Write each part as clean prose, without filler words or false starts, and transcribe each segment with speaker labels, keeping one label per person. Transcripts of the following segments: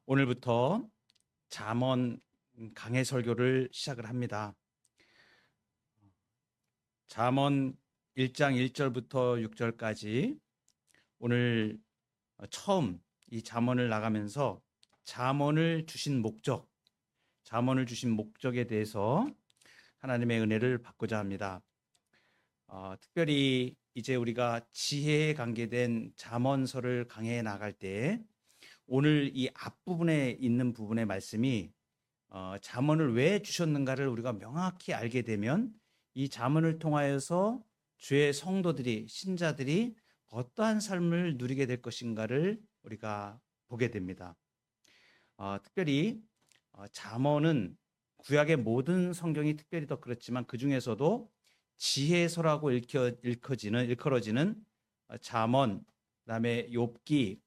Speaker 1: 오늘부터 잠언 강해 설교를 시작을 합니다. 잠언 1장 1절부터 6절까지 오늘 처음 이 잠언을 나가면서 잠언을 주신 목적에 대해서 하나님의 은혜를 받고자 합니다. 특별히 이제 우리가 지혜에 관계된 잠언서를 강해해 나갈 때 오늘 이 앞부분에 있는 부분의 말씀이 잠언을 왜 주셨는가를 우리가 명확히 알게 되면 이 잠언을 통하여서 주의 성도들이 신자들이 어떠한 삶을 누리게 될 것인가를 우리가 보게 됩니다. 특별히 잠언은 구약의 모든 성경이 특별히 더 그렇지만 그 중에서도 지혜서라고 일컬어지는 잠언, 그다음에 욥기,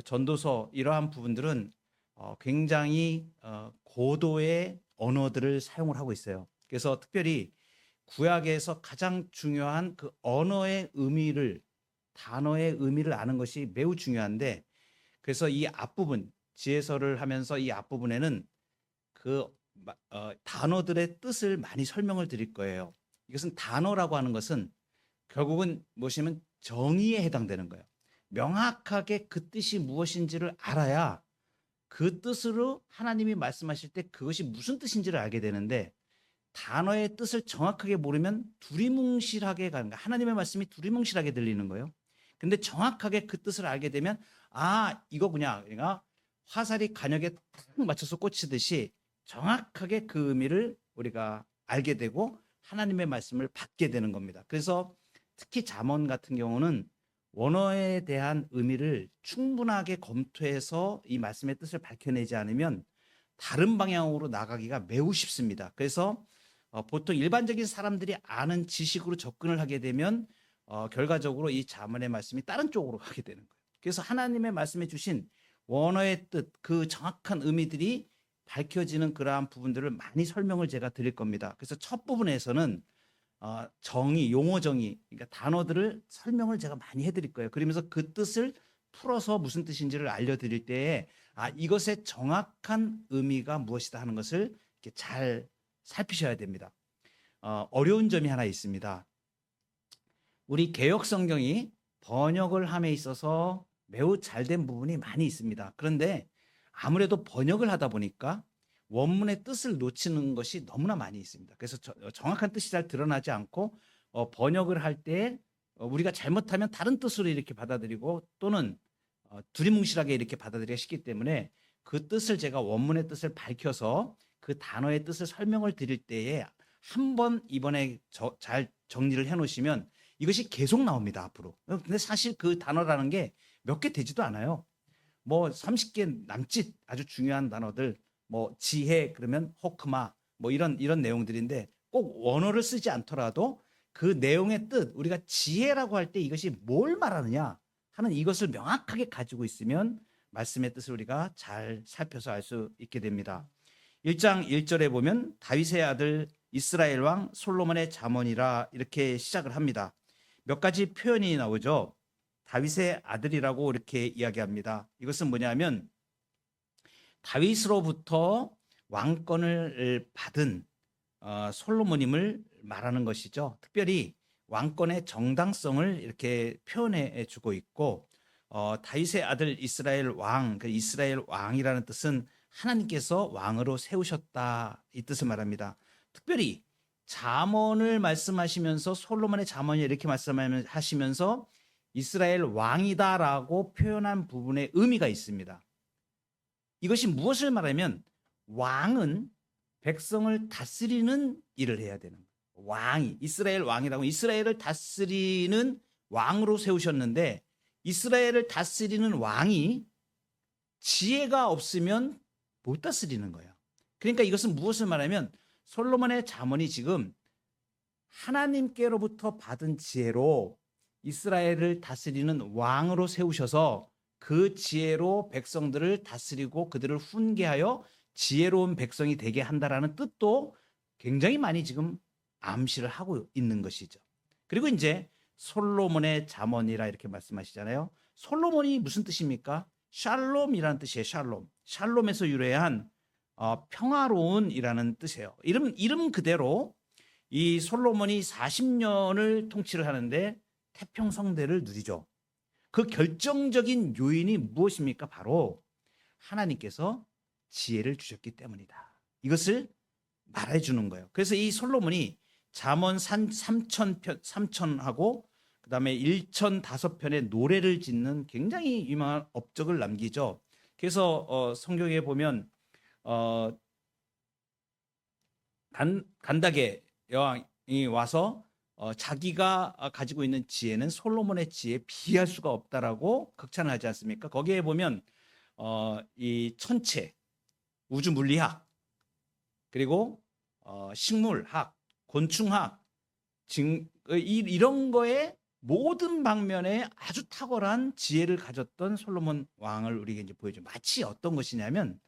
Speaker 1: 전도서 이러한 부분들은 굉장히 고도의 언어들을 사용을 하고 있어요. 그래서 특별히 구약에서 가장 중요한 그 단어의 의미를 아는 것이 매우 중요한데, 그래서 이 앞부분 지혜서를 하면서 이 앞부분에는 그 단어들의 뜻을 많이 설명을 드릴 거예요. 이것은 단어라고 하는 것은 결국은 무엇이면 정의에 해당되는 거예요. 명확하게 그 뜻이 무엇인지를 알아야 그 뜻으로 하나님이 말씀하실 때 그것이 무슨 뜻인지를 알게 되는데, 단어의 뜻을 정확하게 모르면 두리뭉실하게 가는 거예요. 하나님의 말씀이 두리뭉실하게 들리는 거예요. 근데 정확하게 그 뜻을 알게 되면 이거구나. 그러니까 화살이 간역에 딱 맞춰서 꽂히듯이 정확하게 그 의미를 우리가 알게 되고 하나님의 말씀을 받게 되는 겁니다. 그래서 특히 잠언 같은 경우는 원어에 대한 의미를 충분하게 검토해서 이 말씀의 뜻을 밝혀내지 않으면 다른 방향으로 나가기가 매우 쉽습니다. 그래서 보통 일반적인 사람들이 아는 지식으로 접근을 하게 되면 결과적으로 이 잠언의 말씀이 다른 쪽으로 가게 되는 거예요. 그래서 하나님의 말씀해 주신 원어의 뜻, 그 정확한 의미들이 밝혀지는 그러한 부분들을 많이 설명을 제가 드릴 겁니다. 그래서 첫 부분에서는 용어 정의, 그러니까 단어들을 설명을 제가 많이 해드릴 거예요. 그러면서 그 뜻을 풀어서 무슨 뜻인지를 알려드릴 때에 이것의 정확한 의미가 무엇이다 하는 것을 이렇게 잘 살피셔야 됩니다. 어려운 점이 하나 있습니다. 우리 개역 성경이 번역을 함에 있어서 매우 잘된 부분이 많이 있습니다. 그런데 아무래도 번역을 하다 보니까 원문의 뜻을 놓치는 것이 너무나 많이 있습니다. 그래서 정확한 뜻이 잘 드러나지 않고 번역을 할 때 우리가 잘못하면 다른 뜻으로 이렇게 받아들이고 또는 두리뭉실하게 이렇게 받아들이기 쉽기 때문에 그 뜻을 제가 원문의 뜻을 밝혀서 그 단어의 뜻을 설명을 드릴 때에 한번 이번에 잘 정리를 해 놓으시면 이것이 계속 나옵니다, 앞으로. 근데 사실 그 단어라는 게 몇 개 되지도 않아요. 뭐 30개 남짓 아주 중요한 단어들, 뭐 지혜 그러면 호크마 뭐 이런 내용들인데 꼭 원어를 쓰지 않더라도 그 내용의 뜻, 우리가 지혜라고 할 때 이것이 뭘 말하느냐 하는 이것을 명확하게 가지고 있으면 말씀의 뜻을 우리가 잘 살펴서 알 수 있게 됩니다. 1장 1절에 보면 다윗의 아들 이스라엘 왕 솔로몬의 잠언이라 이렇게 시작을 합니다. 몇 가지 표현이 나오죠. 다윗의 아들이라고 이렇게 이야기합니다. 이것은 뭐냐면 다윗으로부터 왕권을 받은 솔로몬임을 말하는 것이죠. 특별히 왕권의 정당성을 이렇게 표현해 주고 있고, 다윗의 아들 이스라엘 왕, 그 이스라엘 왕이라는 뜻은 하나님께서 왕으로 세우셨다 이 뜻을 말합니다. 특별히 잠언을 말씀하시면서 솔로몬의 잠언이 이렇게 말씀하시면서 이스라엘 왕이다라고 표현한 부분에 의미가 있습니다. 이것이 무엇을 말하면 왕은 백성을 다스리는 일을 해야 되는 거예요. 이스라엘 왕이라고 이스라엘을 다스리는 왕으로 세우셨는데 이스라엘을 다스리는 왕이 지혜가 없으면 못 다스리는 거예요. 그러니까 이것은 무엇을 말하면 솔로몬의 잠언이 지금 하나님께로부터 받은 지혜로 이스라엘을 다스리는 왕으로 세우셔서 그 지혜로 백성들을 다스리고 그들을 훈계하여 지혜로운 백성이 되게 한다라는 뜻도 굉장히 많이 지금 암시를 하고 있는 것이죠. 그리고 이제 솔로몬의 잠언이라 이렇게 말씀하시잖아요. 솔로몬이 무슨 뜻입니까? 샬롬이라는 뜻이에요. 샬롬. 샬롬에서 유래한 평화로운이라는 뜻이에요. 이름 그대로 이 솔로몬이 40년을 통치를 하는데 태평성대를 누리죠. 그 결정적인 요인이 무엇입니까? 바로 하나님께서 지혜를 주셨기 때문이다. 이것을 말해주는 거예요. 그래서 이 솔로몬이 잠언 3천하고 그다음에 1,005편의 노래를 짓는 굉장히 유명한 업적을 남기죠. 그래서 성경에 보면 간닥의 여왕이 와서 자기가 가지고 있는 지혜는 솔로몬의 지혜에 비할 수가 없다라고 극찬을 하지 않습니까? 거기에 보면 이 천체, 우주 물리학, 그리고 식물학, 곤충학, 이런 거에 모든 방면에 아주 탁월한 지혜를 가졌던 솔로몬 왕을 우리에게 이제 보여줘요. 마치 어떤 것이냐면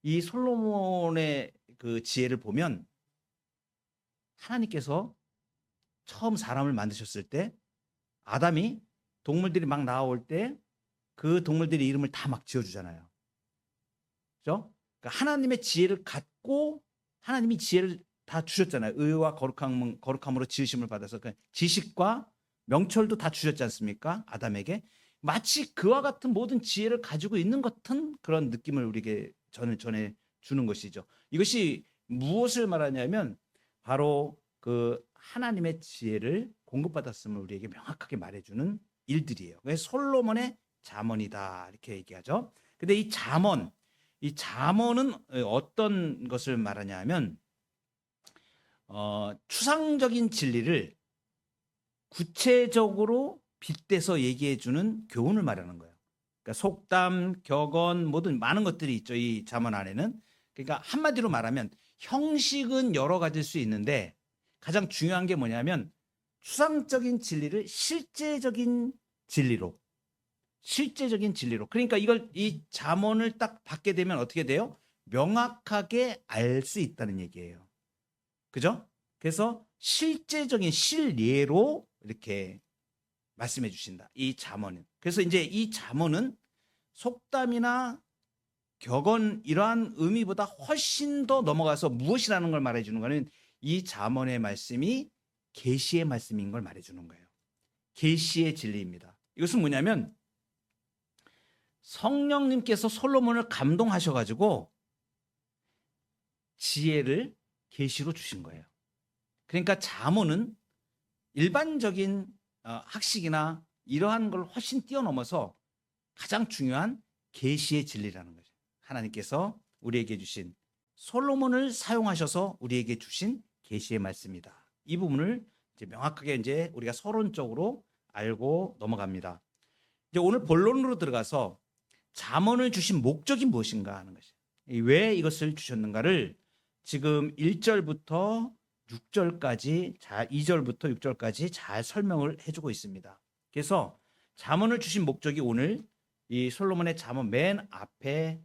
Speaker 1: 이 솔로몬의 그 지혜를 보면 하나님께서 처음 사람을 만드셨을 때 아담이 동물들이 막 나올 때 그 동물들의 이름을 다 막 지어주잖아요. 그렇죠? 그러니까 하나님의 지혜를 갖고 하나님이 지혜를 다 주셨잖아요. 의와 거룩함으로 지으심을 받아서 그 지식과 명철도 다 주셨지 않습니까? 아담에게. 마치 그와 같은 모든 지혜를 가지고 있는 것 같은 그런 느낌을 우리에게 전해 주는 것이죠. 이것이 무엇을 말하냐면 바로 그 하나님의 지혜를 공급받았음을 우리에게 명확하게 말해주는 일들이에요. 그래서 솔로몬의 잠언이다 이렇게 얘기하죠. 근데 이 잠언은 어떤 것을 말하냐면 추상적인 진리를 구체적으로 빗대서 얘기해주는 교훈을 말하는 거예요. 그러니까 속담, 격언, 모든 많은 것들이 있죠. 이 잠언 안에는. 그러니까 한마디로 말하면 형식은 여러 가지일 수 있는데 가장 중요한 게 뭐냐면 추상적인 진리를 실제적인 진리로. 그러니까 이 잠언을 딱 받게 되면 어떻게 돼요? 명확하게 알 수 있다는 얘기예요. 그죠? 그래서 실제적인 실예로 이렇게 말씀해 주신다. 이 잠언은. 그래서 이제 이 잠언은 속담이나 격언 이러한 의미보다 훨씬 더 넘어가서 무엇이라는 걸 말해 주는 거는 이 잠언의 말씀이 계시의 말씀인 걸 말해 주는 거예요. 계시의 진리입니다. 이것은 뭐냐면 성령님께서 솔로몬을 감동하셔 가지고 지혜를 계시로 주신 거예요. 그러니까 잠언은 일반적인 학식이나 이러한 걸 훨씬 뛰어넘어서 가장 중요한 계시의 진리라는 거죠. 하나님께서 우리에게 주신 솔로몬을 사용하셔서 우리에게 주신 계시의 말씀이다. 이 부분을 이제 명확하게 이제 우리가 서론적으로 알고 넘어갑니다. 이제 오늘 본론으로 들어가서 잠언을 주신 목적이 무엇인가 하는 것이죠. 왜 이것을 주셨는가를 지금 1절부터 6절까지 2절부터 6절까지 잘 설명을 해주고 있습니다. 그래서 잠언을 주신 목적이 오늘 이 솔로몬의 잠언 맨 앞에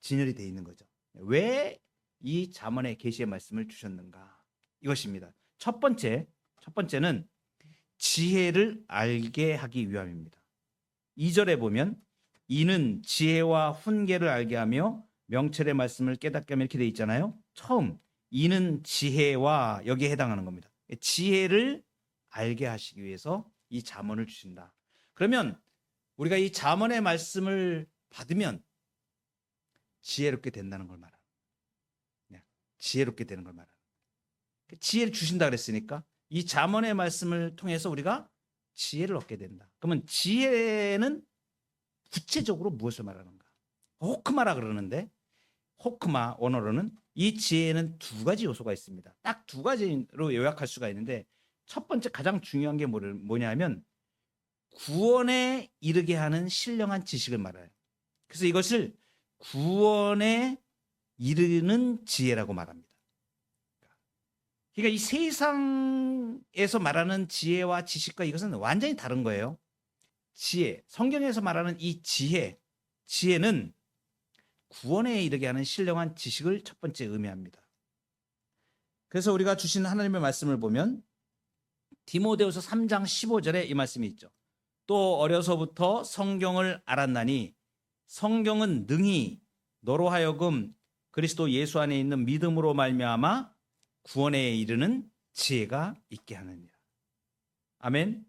Speaker 1: 진열이 되어 있는 거죠. 왜 이 잠언의 계시의 말씀을 주셨는가 이것입니다. 첫 번째는 지혜를 알게 하기 위함입니다. 2절에 보면 이는 지혜와 훈계를 알게 하며 명철의 말씀을 깨닫게 하며 이렇게 되어 있잖아요. 처음 이는 지혜와 여기에 해당하는 겁니다. 지혜를 알게 하시기 위해서 이 잠언을 주신다. 그러면 우리가 이 잠언의 말씀을 받으면 지혜롭게 된다는 걸 말합니다. 지혜롭게 되는 걸 말합니다. 지혜를 주신다 그랬으니까 이 잠언의 말씀을 통해서 우리가 지혜를 얻게 된다. 그러면 지혜는 구체적으로 무엇을 말하는가? 호크마라 그러는데 호크마 언어로는 이 지혜는 두 가지 요소가 있습니다. 딱 두 가지로 요약할 수가 있는데 첫 번째 가장 중요한 게 뭐냐면 구원에 이르게 하는 신령한 지식을 말해요. 그래서 이것을 구원에 이르는 지혜라고 말합니다. 그러니까 이 세상에서 말하는 지혜와 지식과 이것은 완전히 다른 거예요. 지혜, 성경에서 말하는 이 지혜는 구원에 이르게 하는 신령한 지식을 첫 번째 의미합니다. 그래서 우리가 주신 하나님의 말씀을 보면 디모데후서 3장 15절에 이 말씀이 있죠. 또 어려서부터 성경을 알았나니 성경은 능히 너로 하여금 그리스도 예수 안에 있는 믿음으로 말미암아 구원에 이르는 지혜가 있게 하느니라. 아멘.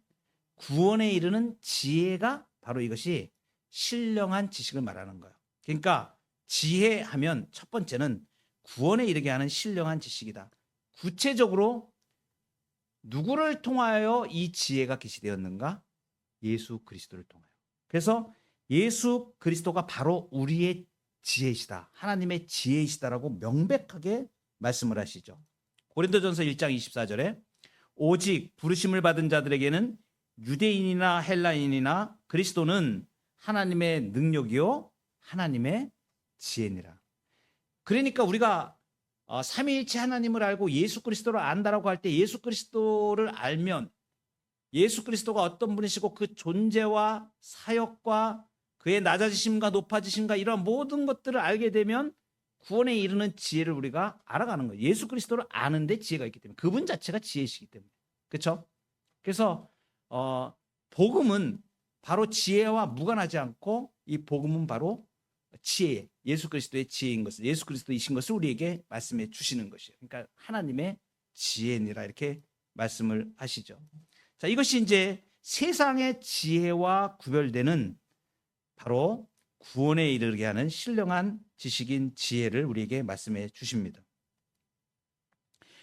Speaker 1: 구원에 이르는 지혜가 바로 이것이 신령한 지식을 말하는 거예요. 그러니까 지혜하면 첫 번째는 구원에 이르게 하는 신령한 지식이다. 구체적으로 누구를 통하여 이 지혜가 계시되었는가? 예수 그리스도를 통하여. 그래서 예수 그리스도가 바로 우리의 지혜이시다. 하나님의 지혜이시다라고 명백하게 말씀을 하시죠. 고린도전서 1장 24절에 오직 부르심을 받은 자들에게는 유대인이나 헬라인이나 그리스도는 하나님의 능력이요 하나님의 지혜니라. 그러니까 우리가 삼위일체 하나님을 알고 예수 그리스도를 안다라고 할 때 예수 그리스도를 알면 예수 그리스도가 어떤 분이시고 그 존재와 사역과 그의 낮아지심과 높아지심과 이런 모든 것들을 알게 되면 구원에 이르는 지혜를 우리가 알아가는 거예요. 예수 그리스도를 아는데 지혜가 있기 때문에 그분 자체가 지혜이시기 때문에. 그렇죠? 그래서 복음은 바로 지혜와 무관하지 않고 이 복음은 바로 지혜, 예수 그리스도의 지혜인 것을, 예수 그리스도이신 것을 우리에게 말씀해 주시는 것이에요. 그러니까 하나님의 지혜니라 이렇게 말씀을 하시죠. 자, 이것이 이제 세상의 지혜와 구별되는 바로 구원에 이르게 하는 신령한 지식인 지혜를 우리에게 말씀해 주십니다.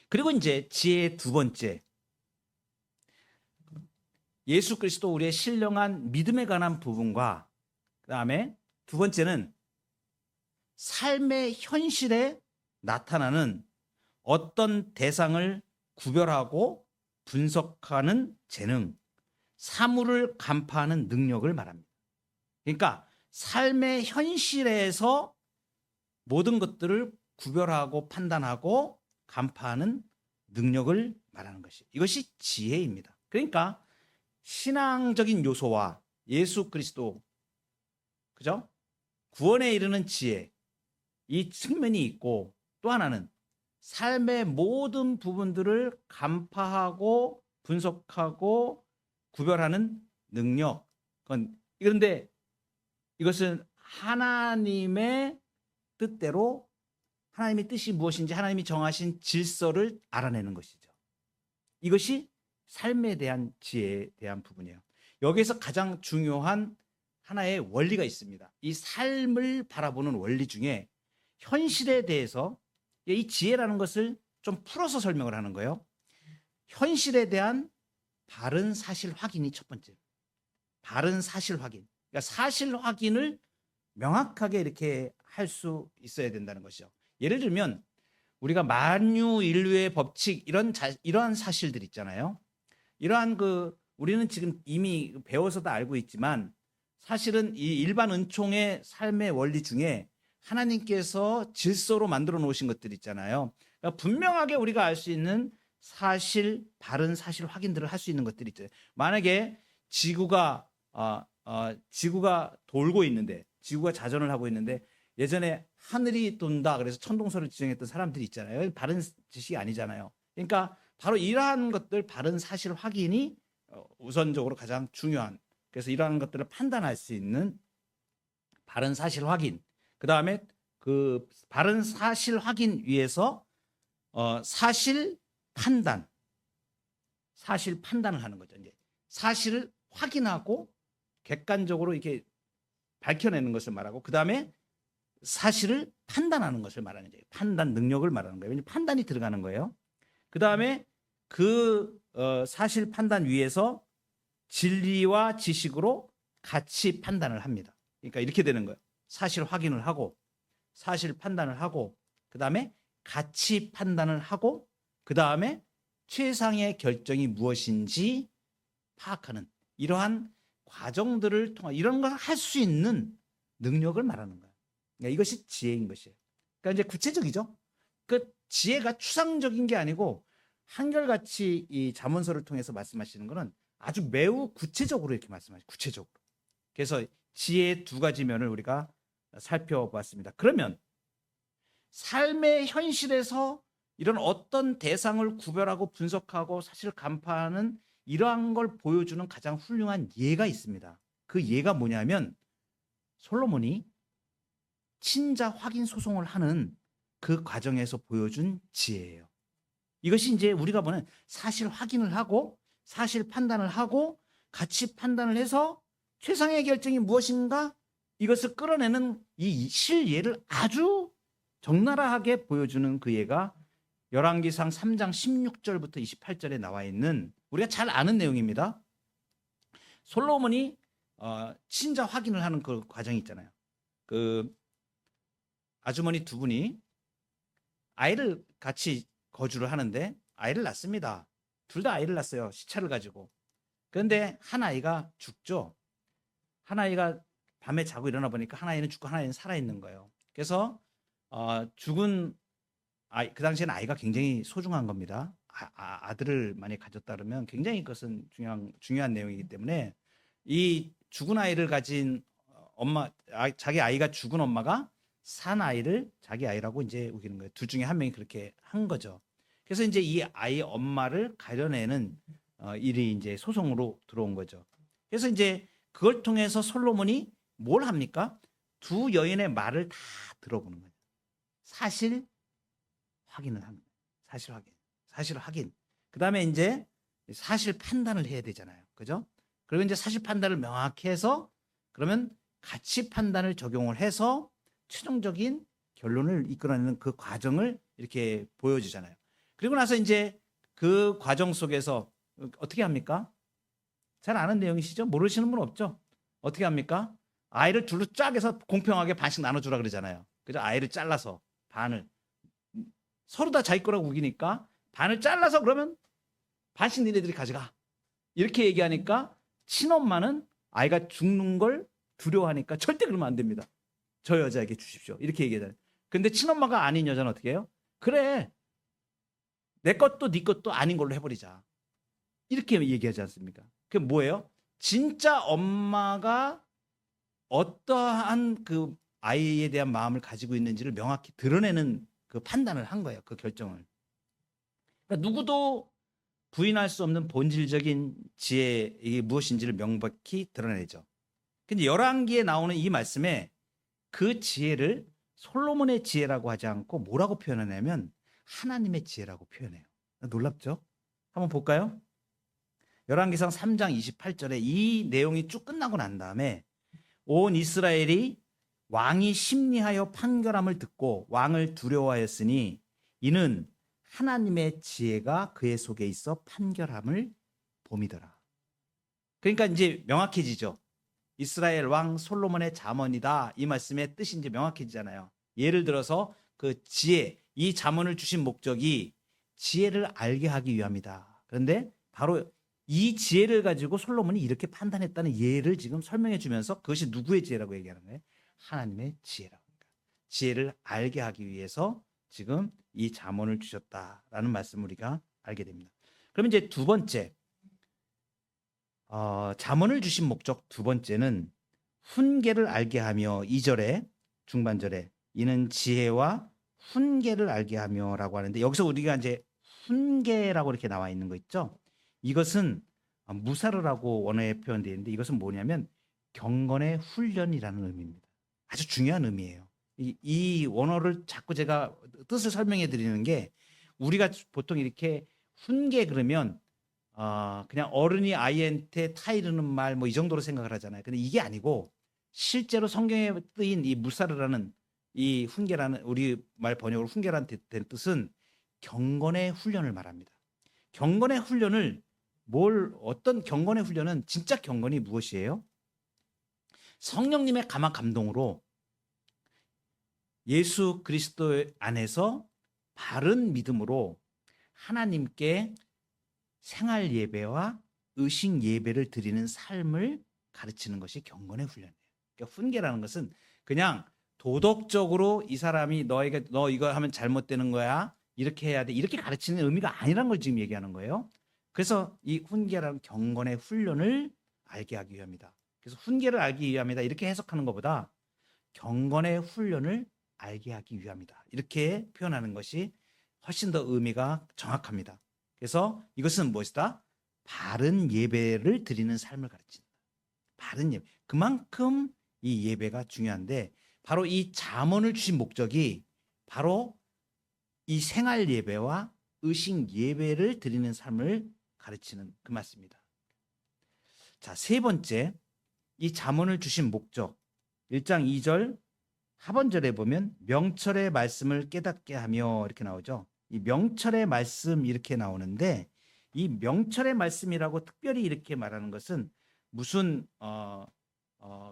Speaker 1: 그리고 이제 지혜의 두 번째, 예수 그리스도 우리의 신령한 믿음에 관한 부분과 그 다음에 두 번째는 삶의 현실에 나타나는 어떤 대상을 구별하고 분석하는 재능, 사물을 간파하는 능력을 말합니다. 그러니까 삶의 현실에서 모든 것들을 구별하고 판단하고 간파하는 능력을 말하는 것이 이것이 지혜입니다. 그러니까 신앙적인 요소와 예수 그리스도, 그죠? 구원에 이르는 지혜, 이 측면이 있고 또 하나는 삶의 모든 부분들을 간파하고 분석하고 구별하는 능력. 그런데 이것은 하나님의 뜻대로 하나님의 뜻이 무엇인지 하나님이 정하신 질서를 알아내는 것이죠. 이것이 삶에 대한 지혜에 대한 부분이에요. 여기에서 가장 중요한 하나의 원리가 있습니다. 이 삶을 바라보는 원리 중에 현실에 대해서 이 지혜라는 것을 좀 풀어서 설명을 하는 거예요. 현실에 대한 바른 사실 확인이 첫 번째. 바른 사실 확인. 그러니까 사실 확인을 명확하게 이렇게 할 수 있어야 된다는 것이죠. 예를 들면 우리가 만유인류의 법칙 이러한 사실들 있잖아요. 이러한 우리는 지금 이미 배워서 다 알고 있지만 사실은 이 일반 은총의 삶의 원리 중에 하나님께서 질서로 만들어 놓으신 것들 있잖아요. 그러니까 분명하게 우리가 알 수 있는 사실, 바른 사실 확인들을 할 수 있는 것들이 있죠. 만약에 지구가 돌고 있는데, 지구가 자전을 하고 있는데 예전에 하늘이 돈다 그래서 천동설을 지정했던 사람들이 있잖아요. 바른 지식이 아니잖아요. 그러니까 바로 이러한 것들 바른 사실 확인이 우선적으로 가장 중요한, 그래서 이러한 것들을 판단할 수 있는 바른 사실 확인. 그 다음에 그 바른 사실 확인 위해서 사실 판단을 하는 거죠. 이제 사실을 확인하고 객관적으로 이렇게 밝혀내는 것을 말하고, 그 다음에 사실을 판단하는 것을 말하는 거예요. 판단 능력을 말하는 거예요. 왜냐하면 판단이 들어가는 거예요. 그 다음에 그 사실 판단 위에서 진리와 지식으로 같이 판단을 합니다. 그러니까 이렇게 되는 거예요. 사실 확인을 하고 사실 판단을 하고 그 다음에 가치 판단을 하고 그 다음에 최상의 결정이 무엇인지 파악하는 이러한 과정들을 통해 이런 걸 할 수 있는 능력을 말하는 거예요. 그러니까 이것이 지혜인 것이에요. 그러니까 이제 구체적이죠. 그 지혜가 추상적인 게 아니고 한결같이 이 잠언서를 통해서 말씀하시는 것은 아주 매우 구체적으로 이렇게 말씀하시죠. 구체적으로. 그래서 지혜의 두 가지 면을 우리가 살펴보았습니다. 그러면 삶의 현실에서 이런 어떤 대상을 구별하고 분석하고 사실을 간파하는 이러한 걸 보여주는 가장 훌륭한 예가 있습니다. 그 예가 뭐냐면 솔로몬이 친자 확인 소송을 하는 그 과정에서 보여준 지혜예요. 이것이 이제 우리가 보는 사실 확인을 하고 사실 판단을 하고 가치 판단을 해서 최상의 결정이 무엇인가 이것을 끌어내는 이 실예를 아주 적나라하게 보여주는 그 예가 열왕기상 3장 16절부터 28절에 나와 있는 우리가 잘 아는 내용입니다. 솔로몬이 친자 확인을 하는 그 과정이 있잖아요. 그 아주머니 두 분이 아이를 같이 거주를 하는데 아이를 낳습니다. 둘 다 아이를 낳았어요. 시차를 가지고. 그런데 한 아이가 죽죠. 한 아이가 밤에 자고 일어나 보니까 한 아이는 죽고 한 아이는 살아있는 거예요. 그래서 죽은 아이, 그 당시에는 아이가 굉장히 소중한 겁니다. 아들을 많이 가졌다 그러면 굉장히 그것은 중요한 내용이기 때문에 이 죽은 아이를 가진 엄마, 자기 아이가 죽은 엄마가 산 아이를 자기 아이라고 이제 우기는 거예요. 둘 중에 한 명이 그렇게 한 거죠. 그래서 이제 이 아이 엄마를 가려내는 일이 이제 소송으로 들어온 거죠. 그래서 이제 그걸 통해서 솔로몬이 뭘 합니까? 두 여인의 말을 다 들어보는 거예요. 사실 확인을 하는 거예요. 사실 확인. 그 다음에 이제 사실 판단을 해야 되잖아요. 그죠? 그리고 이제 사실 판단을 명확히 해서 그러면 가치 판단을 적용을 해서 최종적인 결론을 이끌어내는 그 과정을 이렇게 보여주잖아요. 그리고 나서 이제 그 과정 속에서 어떻게 합니까? 잘 아는 내용이시죠? 모르시는 분 없죠? 어떻게 합니까? 아이를 둘로 쫙 해서 공평하게 반씩 나눠주라 그러잖아요. 그죠? 아이를 잘라서 반을. 서로 다 자기 거라고 우기니까 반을 잘라서 그러면 반씩 니네들이 가져가. 이렇게 얘기하니까 친엄마는 아이가 죽는 걸 두려워하니까 절대 그러면 안 됩니다. 저 여자에게 주십시오. 이렇게 얘기하잖아요. 근데 친엄마가 아닌 여자는 어떻게 해요? 그래. 내 것도 네 것도 아닌 걸로 해버리자. 이렇게 얘기하지 않습니까? 그게 뭐예요? 진짜 엄마가 어떠한 그 아이에 대한 마음을 가지고 있는지를 명확히 드러내는 그 판단을 한 거예요. 그 결정을. 그러니까 누구도 부인할 수 없는 본질적인 지혜 이게 무엇인지를 명백히 드러내죠. 근데 열왕기에 나오는 이 말씀에 그 지혜를 솔로몬의 지혜라고 하지 않고 뭐라고 표현하냐면 하나님의 지혜라고 표현해요. 놀랍죠? 한번 볼까요? 열왕기상 3장 28절에 이 내용이 쭉 끝나고 난 다음에 온 이스라엘이 왕이 심리하여 판결함을 듣고 왕을 두려워하였으니 이는 하나님의 지혜가 그의 속에 있어 판결함을 봄이더라. 그러니까 이제 명확해지죠. 이스라엘 왕 솔로몬의 잠언이다. 이 말씀의 뜻이 이제 명확해지잖아요. 예를 들어서 그 지혜, 이 잠언을 주신 목적이 지혜를 알게 하기 위함이다. 그런데 바로 이 지혜를 가지고 솔로몬이 이렇게 판단했다는 예를 지금 설명해 주면서 그것이 누구의 지혜라고 얘기하는 거예요? 하나님의 지혜라고 합니다. 지혜를 알게 하기 위해서 지금 이 잠언을 주셨다라는 말씀을 우리가 알게 됩니다. 그럼 이제 두 번째, 잠언을 주신 목적 두 번째는 훈계를 알게 하며 2절에 중반절에 이는 지혜와 훈계를 알게 하며라고 하는데 여기서 우리가 이제 훈계라고 이렇게 나와 있는 거 있죠? 이것은 무사르라고 원어에 표현되어 있는데 이것은 뭐냐면 경건의 훈련이라는 의미입니다. 아주 중요한 의미예요. 이 원어를 자꾸 제가 뜻을 설명해 드리는 게 우리가 보통 이렇게 훈계 그러면 그냥 어른이 아이한테 타이르는 말 뭐 이 정도로 생각을 하잖아요. 근데 이게 아니고 실제로 성경에 쓰인 이 무사르라는 이 훈계라는 우리 말 번역으로 훈계라는 된 뜻은 경건의 훈련을 말합니다. 경건의 훈련을 어떤 경건의 훈련은 진짜 경건이 무엇이에요? 성령님의 감화 감동으로 예수 그리스도 안에서 바른 믿음으로 하나님께 생활 예배와 의식 예배를 드리는 삶을 가르치는 것이 경건의 훈련이에요. 그러니까 훈계라는 것은 그냥 도덕적으로 이 사람이 너에게 너 이거 하면 잘못되는 거야. 이렇게 해야 돼. 이렇게 가르치는 의미가 아니라는 걸 지금 얘기하는 거예요. 그래서 이 훈계라는 경건의 훈련을 알게 하기 위함이다. 그래서 훈계를 알기 위함이다. 이렇게 해석하는 것보다 경건의 훈련을 알게 하기 위함이다. 이렇게 표현하는 것이 훨씬 더 의미가 정확합니다. 그래서 이것은 무엇이다? 바른 예배를 드리는 삶을 가르친다. 바른 예배. 그만큼 이 예배가 중요한데 바로 이 잠언을 주신 목적이 바로 이 생활 예배와 의식 예배를 드리는 삶을 가르치는 그 말씀입니다. 자, 세 번째, 이 잠언을 주신 목적 1장 2절 하번절에 보면 명철의 말씀을 깨닫게 하며 이렇게 나오죠. 이 명철의 말씀 이렇게 나오는데 이 명철의 말씀이라고 특별히 이렇게 말하는 것은 무슨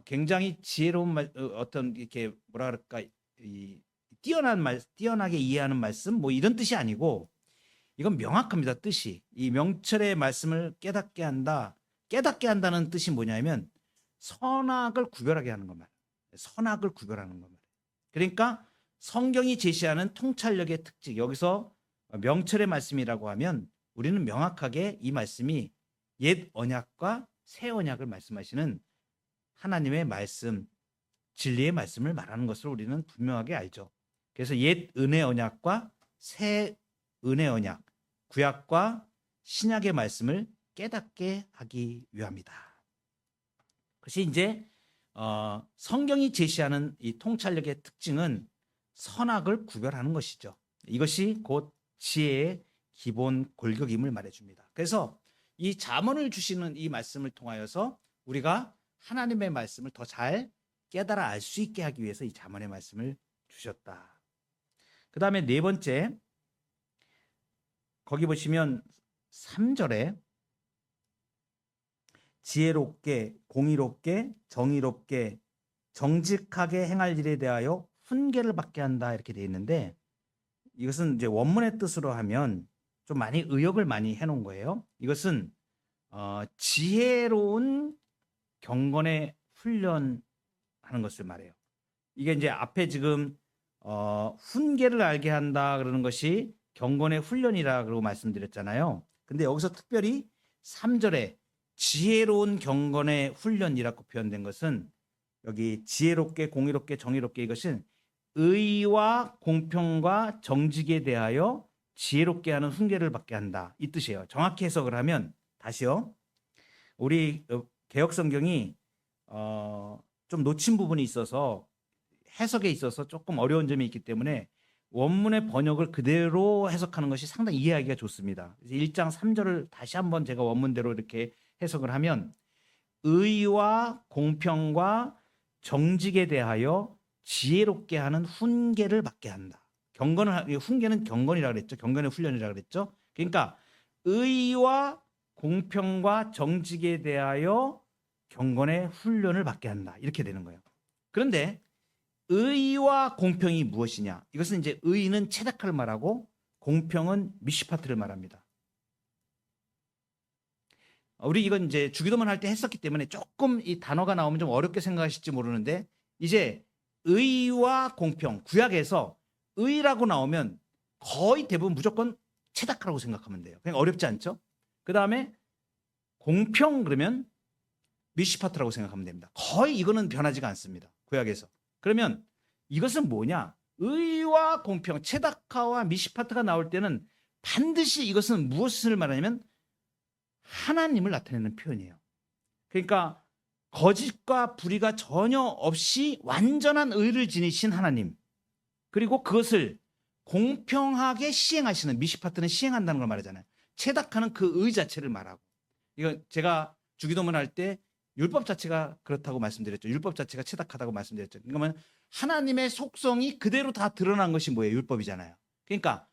Speaker 1: 굉장히 지혜로운 어떤 이렇게 뭐라 그럴까 이 뛰어나게 이해하는 말씀 뭐 이런 뜻이 아니고 이건 명확합니다. 뜻이 이 명철의 말씀을 깨닫게 한다. 깨닫게 한다는 뜻이 뭐냐면 선악을 구별하게 하는 것만. 선악을 구별하는 것만. 그러니까 성경이 제시하는 통찰력의 특징 여기서 명철의 말씀이라고 하면 우리는 명확하게 이 말씀이 옛 언약과 새 언약을 말씀하시는 하나님의 말씀, 진리의 말씀을 말하는 것을 우리는 분명하게 알죠. 그래서 옛 은혜 언약과 새 은혜 언약, 구약과 신약의 말씀을 깨닫게 하기 위함이다. 그것이 이제 성경이 제시하는 이 통찰력의 특징은 선악을 구별하는 것이죠. 이것이 곧 지혜의 기본 골격임을 말해줍니다. 그래서 이 잠언을 주시는 이 말씀을 통하여서 우리가 하나님의 말씀을 더 잘 깨달아 알 수 있게 하기 위해서 이 잠언의 말씀을 주셨다. 그 다음에 네 번째, 거기 보시면 3절에 지혜롭게, 공의롭게, 정의롭게, 정직하게 행할 일에 대하여 훈계를 받게 한다 이렇게 되어 있는데 이것은 이제 원문의 뜻으로 하면 좀 많이 의역을 많이 해놓은 거예요. 이것은 지혜로운 경건의 훈련하는 것을 말해요. 이게 이제 앞에 지금 훈계를 알게 한다 그러는 것이 경건의 훈련이라 그러고 말씀드렸잖아요. 근데 여기서 특별히 3절에 지혜로운 경건의 훈련이라고 표현된 것은 여기 지혜롭게, 공의롭게, 정의롭게 이것은 의와 공평과 정직에 대하여 지혜롭게 하는 훈계를 받게 한다. 이 뜻이에요. 정확히 해석을 하면 다시요. 우리 개역 성경이 좀 놓친 부분이 있어서 해석에 있어서 조금 어려운 점이 있기 때문에 원문의 번역을 그대로 해석하는 것이 상당히 이해하기가 좋습니다. 1장 3절을 다시 한번 제가 원문대로 이렇게 해석을 하면 의와 공평과 정직에 대하여 지혜롭게 하는 훈계를 받게 한다. 훈계는 경건이라고 그랬죠. 경건의 훈련이라고 그랬죠. 그러니까 의와 공평과 정직에 대하여 경건의 훈련을 받게 한다. 이렇게 되는 거예요. 그런데 의와 공평이 무엇이냐? 이것은 이제 의는 체다카를 말하고 공평은 미시파트를 말합니다. 우리 이건 이제 주기도문 할 때 했었기 때문에 조금 이 단어가 나오면 좀 어렵게 생각하실지 모르는데 이제 의와 공평, 구약에서 의라고 나오면 거의 대부분 무조건 체다카라고 생각하면 돼요. 그냥 어렵지 않죠? 그 다음에 공평 그러면 미시파트라고 생각하면 됩니다. 거의 이거는 변하지가 않습니다. 구약에서. 그러면 이것은 뭐냐? 의와 공평, 체다카와 미시파트가 나올 때는 반드시 이것은 무엇을 말하냐면 하나님을 나타내는 표현이에요. 그러니까 거짓과 불의가 전혀 없이 완전한 의를 지니신 하나님, 그리고 그것을 공평하게 시행하시는, 미시파트는 시행한다는 걸 말하잖아요. 체다카는 그 의 자체를 말하고, 이거 제가 주기도문 할 때 율법 자체가 그렇다고 말씀드렸죠. 율법 자체가 체다카다고 말씀드렸죠. 그러면 하나님의 속성이 그대로 다 드러난 것이 뭐예요? 율법이잖아요. 그러니까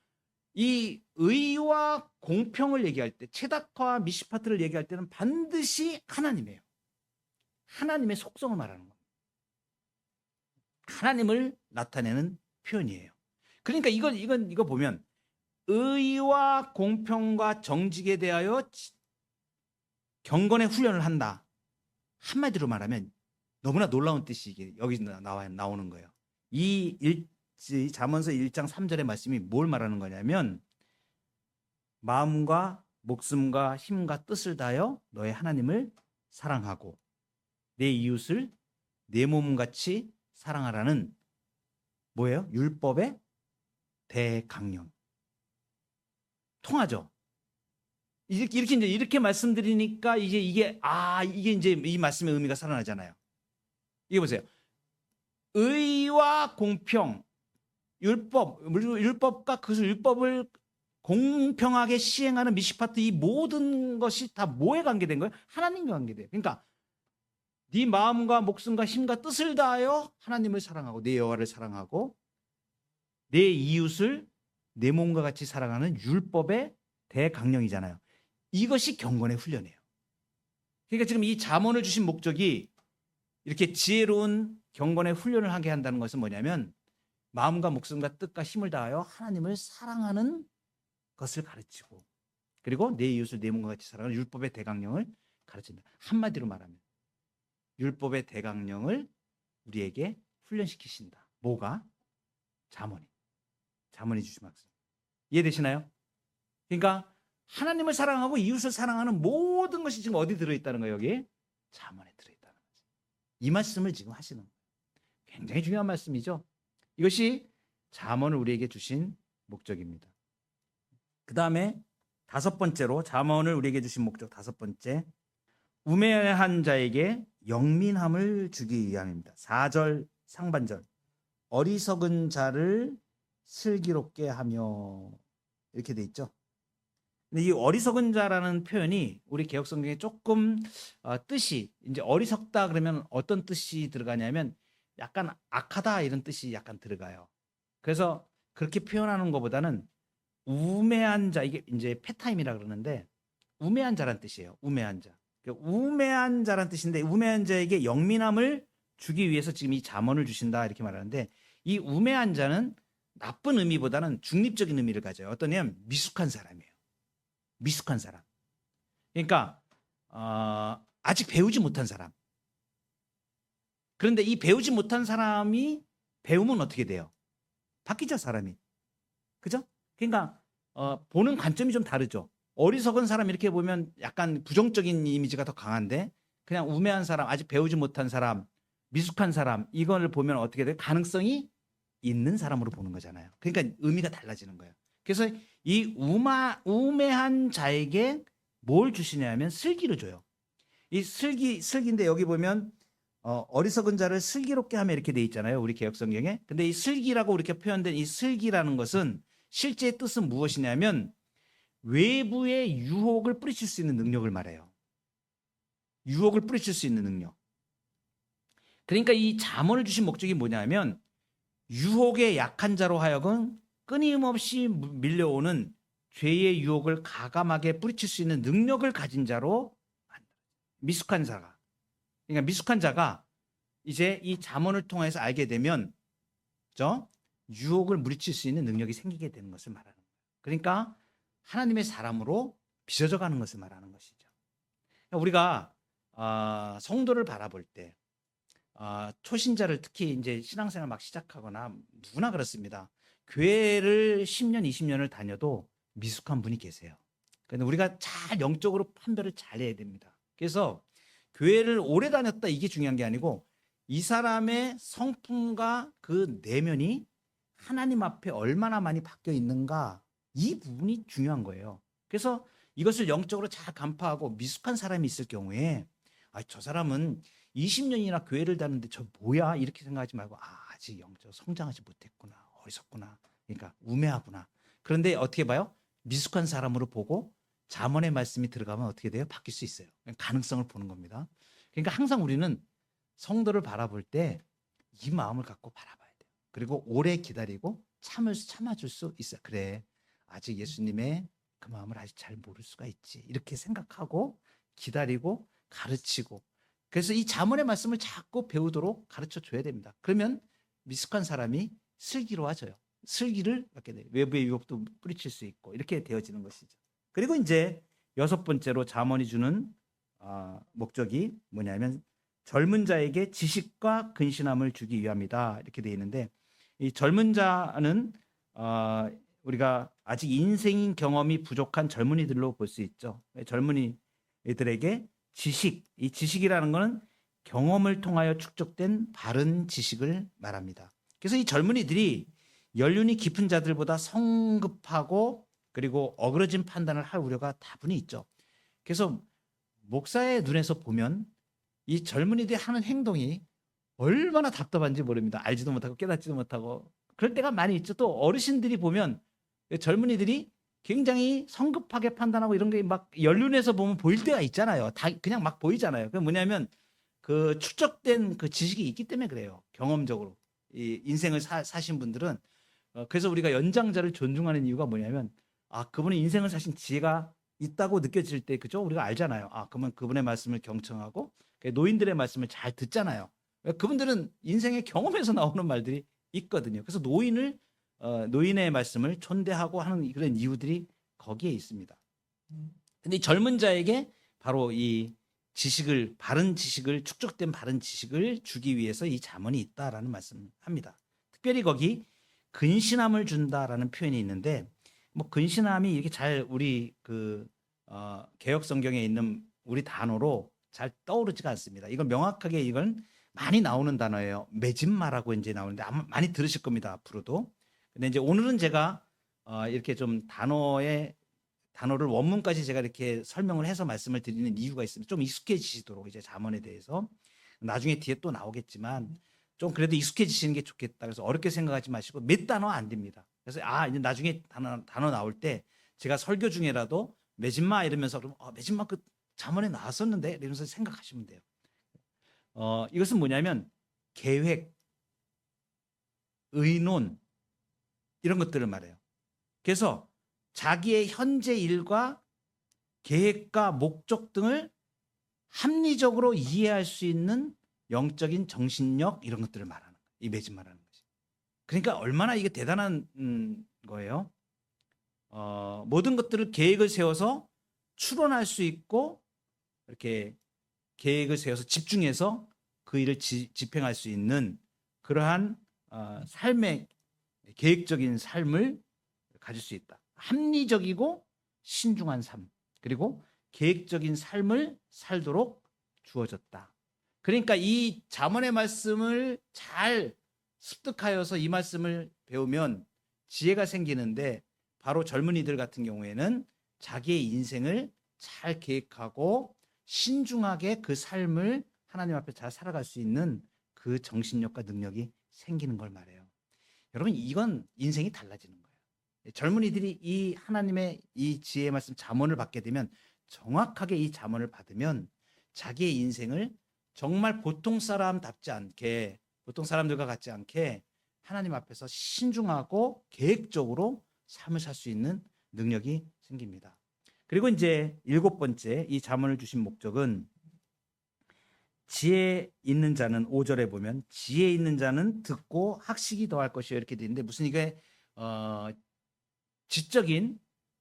Speaker 1: 이 의와 공평을 얘기할 때, 체다카와 미시파트를 얘기할 때는 반드시 하나님이에요. 하나님의 속성을 말하는 겁니다. 하나님을 나타내는 표현이에요. 그러니까 이거 보면 의와 공평과 정직에 대하여 경건의 훈련을 한다. 한마디로 말하면 너무나 놀라운 뜻이 이게 여기 나오는 거예요. 이 잠언서 1장 3절의 말씀이 뭘 말하는 거냐면 마음과 목숨과 힘과 뜻을 다하여 너의 하나님을 사랑하고 내 이웃을 내 몸같이 사랑하라는 뭐예요? 율법의 대강령. 통하죠? 이렇게 말씀드리니까 이게 이제 이 말씀의 의미가 살아나잖아요. 이게 보세요. 의와 공평, 율법과 그 율법을 공평하게 시행하는 미시파트, 이 모든 것이 다 뭐에 관계된 거예요? 하나님과 관계돼요. 그러니까 네 마음과 목숨과 힘과 뜻을 다하여 하나님을 사랑하고 내 여호와를 사랑하고 내 이웃을 내 몸과 같이 사랑하는 율법의 대강령이잖아요. 이것이 경건의 훈련이에요. 그러니까 지금 이 잠언을 주신 목적이 이렇게 지혜로운 경건의 훈련을 하게 한다는 것은 뭐냐면 마음과 목숨과 뜻과 힘을 다하여 하나님을 사랑하는 것을 가르치고 그리고 내 이웃을 내 몸과 같이 사랑하는 율법의 대강령을 가르친다. 한마디로 말하면 율법의 대강령을 우리에게 훈련시키신다. 뭐가? 잠언이 주신 말씀. 이해되시나요? 그러니까 하나님을 사랑하고 이웃을 사랑하는 모든 것이 지금 어디 들어있다는 거예요? 여기 잠언에 들어있다는 거죠. 이 말씀을 지금 하시는 거예요. 굉장히 중요한 말씀이죠. 이것이 잠언을 우리에게 주신 목적입니다. 그 다음에 다섯 번째로 잠언을 우리에게 주신 목적 다섯 번째, 우매한 자에게 영민함을 주기 위함입니다. 4절 상반절, 어리석은 자를 슬기롭게 하며, 이렇게 돼 있죠. 근데 이 어리석은 자라는 표현이 우리 개역성경에 조금 뜻이, 이제 어리석다 그러면 어떤 뜻이 들어가냐면 약간 악하다 이런 뜻이 약간 들어가요. 그래서 그렇게 표현하는 것보다는 우매한 자, 이게 이제 패타임이라 그러는데 우매한 자란 뜻이에요. 우매한 자. 우매한 자란 뜻인데 우매한 자에게 영민함을 주기 위해서 지금 이 잠언을 주신다 이렇게 말하는데, 이 우매한 자는 나쁜 의미보다는 중립적인 의미를 가져요. 어떠냐면 미숙한 사람이에요. 미숙한 사람. 그러니까 아직 배우지 못한 사람. 그런데 이 배우지 못한 사람이 배우면 어떻게 돼요? 바뀌죠, 사람이. 그죠? 그러니까 보는 관점이 좀 다르죠. 어리석은 사람 이렇게 보면 약간 부정적인 이미지가 더 강한데, 그냥 우매한 사람, 아직 배우지 못한 사람, 미숙한 사람, 이걸 보면 어떻게 돼요? 가능성이 있는 사람으로 보는 거잖아요. 그러니까 의미가 달라지는 거예요. 그래서 이 우매한 자에게 뭘 주시냐면 슬기를 줘요. 이 슬기인데 여기 보면 어리석은 자를 슬기롭게 하면 이렇게 돼 있잖아요. 우리 개역성경에. 근데 이 슬기라고 이렇게 표현된 이 슬기라는 것은 실제 뜻은 무엇이냐면 외부의 유혹을 뿌리칠 수 있는 능력을 말해요. 유혹을 뿌리칠 수 있는 능력. 그러니까 이 잠언을 주신 목적이 뭐냐면 유혹의 약한 자로 하여금 끊임없이 밀려오는 죄의 유혹을 가감하게 뿌리칠 수 있는 능력을 가진 자로 미숙한 자가. 그러니까 미숙한 자가 이제 이 잠언을 통해서 알게 되면 유혹을 물리칠 수 있는 능력이 생기게 되는 것을 말하는 거예요. 그러니까 하나님의 사람으로 빚어져 가는 것을 말하는 것이죠. 우리가 성도를 바라볼 때 초신자를 특히 이제 신앙생활 막 시작하거나 누구나 그렇습니다. 교회를 10년, 20년을 다녀도 미숙한 분이 계세요. 그런데 우리가 잘 영적으로 판별을 잘 해야 됩니다. 그래서 교회를 오래 다녔다 이게 중요한 게 아니고 이 사람의 성품과 그 내면이 하나님 앞에 얼마나 많이 바뀌어 있는가, 이 부분이 중요한 거예요. 그래서 이것을 영적으로 잘 간파하고 미숙한 사람이 있을 경우에 저 사람은 20년이나 교회를 다녔는데 저 뭐야 이렇게 생각하지 말고 아직 영적으로 성장하지 못했구나, 어리석구나, 그러니까 우매하구나. 그런데 어떻게 봐요? 미숙한 사람으로 보고 잠언의 말씀이 들어가면 어떻게 돼요? 바뀔 수 있어요. 가능성을 보는 겁니다. 그러니까 항상 우리는 성도를 바라볼 때 이 마음을 갖고 바라봐야 돼요. 그리고 오래 기다리고 참아줄 수 있어요. 그래, 아직 예수님의 그 마음을 아직 잘 모를 수가 있지, 이렇게 생각하고 기다리고 가르치고, 그래서 이 잠언의 말씀을 자꾸 배우도록 가르쳐 줘야 됩니다. 그러면 미숙한 사람이 슬기로워져요. 슬기를 갖게 돼요. 외부의 유혹도 뿌리칠 수 있고 이렇게 되어지는 것이죠. 그리고 이제 여섯 번째로 잠언이 주는 목적이 뭐냐면 젊은 자에게 지식과 근신함을 주기 위함이다, 이렇게 되어 있는데, 이 젊은 자는 우리가 아직 인생 경험이 부족한 젊은이들로 볼 수 있죠. 젊은이들에게 이 지식이라는 것은 경험을 통하여 축적된 바른 지식을 말합니다. 그래서 이 젊은이들이 연륜이 깊은 자들보다 성급하고 그리고 어그러진 판단을 할 우려가 다분히 있죠. 그래서 목사의 눈에서 보면 이 젊은이들이 하는 행동이 얼마나 답답한지 모릅니다. 알지도 못하고 깨닫지도 못하고 그럴 때가 많이 있죠. 또 어르신들이 보면 젊은이들이 굉장히 성급하게 판단하고 이런 게 막 연륜에서 보면 보일 때가 있잖아요. 다 그냥 막 보이잖아요. 그 뭐냐면 그 축적된 그 지식이 있기 때문에 그래요. 경험적으로 이 인생을 사신 분들은 그래서 우리가 연장자를 존중하는 이유가 뭐냐면 그분의 인생을 사신 지혜가 있다고 느껴질 때 그죠? 우리가 알잖아요. 그러면 그분의 말씀을 경청하고 노인들의 말씀을 잘 듣잖아요. 그분들은 인생의 경험에서 나오는 말들이 있거든요. 그래서 노인의 말씀을 촌대하고 하는 그런 이유들이 거기에 있습니다. 근데 젊은 자에게 바로 이 바른 지식을 축적된 바른 지식을 주기 위해서 이 잠언이 있다라는 말씀합니다. 특별히 거기 근신함을 준다라는 표현이 있는데 뭐 근신함이 이렇게 잘 우리 개역 성경에 있는 우리 단어로 잘 떠오르지가 않습니다. 이건 명확하게 이건 많이 나오는 단어예요. 매진마라고 이제 나오는데 아마 많이 들으실 겁니다. 앞으로도. 근데 이제 오늘은 제가 이렇게 좀 단어를 원문까지 제가 이렇게 설명을 해서 말씀을 드리는 이유가 있습니다. 좀 익숙해지시도록 이제 잠언에 대해서 나중에 뒤에 또 나오겠지만 좀 그래도 익숙해지시는 게 좋겠다. 그래서 어렵게 생각하지 마시고 몇 단어 안 됩니다. 그래서 이제 나중에 단어 나올 때 제가 설교 중에라도 매진마 이러면서 그러면 매진마 그 잠언에 나왔었는데 이러면서 생각하시면 돼요. 이것은 뭐냐면 계획, 의논 이런 것들을 말해요. 그래서 자기의 현재 일과 계획과 목적 등을 합리적으로 이해할 수 있는 영적인 정신력 이런 것들을 말하는 거예요. 이 매진마라는 것이. 그러니까 얼마나 이게 대단한 거예요. 모든 것들을 계획을 세워서 추론할 수 있고 이렇게 계획을 세워서 집중해서 그 일을 집행할 수 있는 그러한 삶의 계획적인 삶을 가질 수 있다. 합리적이고 신중한 삶 그리고 계획적인 삶을 살도록 주어졌다. 그러니까 이 잠언의 말씀을 잘 습득하여서 이 말씀을 배우면 지혜가 생기는데 바로 젊은이들 같은 경우에는 자기의 인생을 잘 계획하고 신중하게 그 삶을 하나님 앞에 잘 살아갈 수 있는 그 정신력과 능력이 생기는 걸 말해요. 여러분 이건 인생이 달라지는 거예요. 젊은이들이 이 하나님의 이 지혜의 말씀 잠언을 받게 되면 정확하게 이 잠언을 받으면 자기의 인생을 정말 보통 사람들과 같지 않게 하나님 앞에서 신중하고 계획적으로 삶을 살 수 있는 능력이 생깁니다. 그리고 이제 7번째 이 잠언을 주신 목적은 지혜 있는 자는 5절에 보면 지혜 있는 자는 듣고 학식이 더할 것이요 이렇게 되어 있는데 무슨 이게 지적인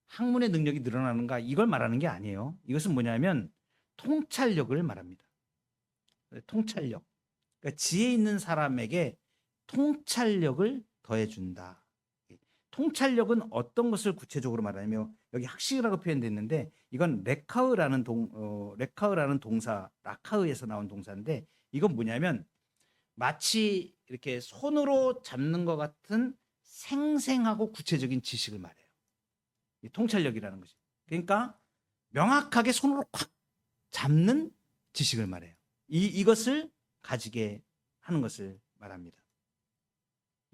Speaker 1: 학문의 능력이 늘어나는가 이걸 말하는 게 아니에요. 이것은 뭐냐면 통찰력을 말합니다. 통찰력. 그러니까 지혜 있는 사람에게 통찰력을 더해준다. 통찰력은 어떤 것을 구체적으로 말하냐면 여기 학식이라고 표현됐는데 이건 레카흐라는 동사, 라카흐에서 나온 동사인데 이건 뭐냐면 마치 이렇게 손으로 잡는 것 같은 생생하고 구체적인 지식을 말해요. 이 통찰력이라는 것이. 그러니까 명확하게 손으로 콱 잡는 지식을 말해요. 이것을 가지게 하는 것을 말합니다.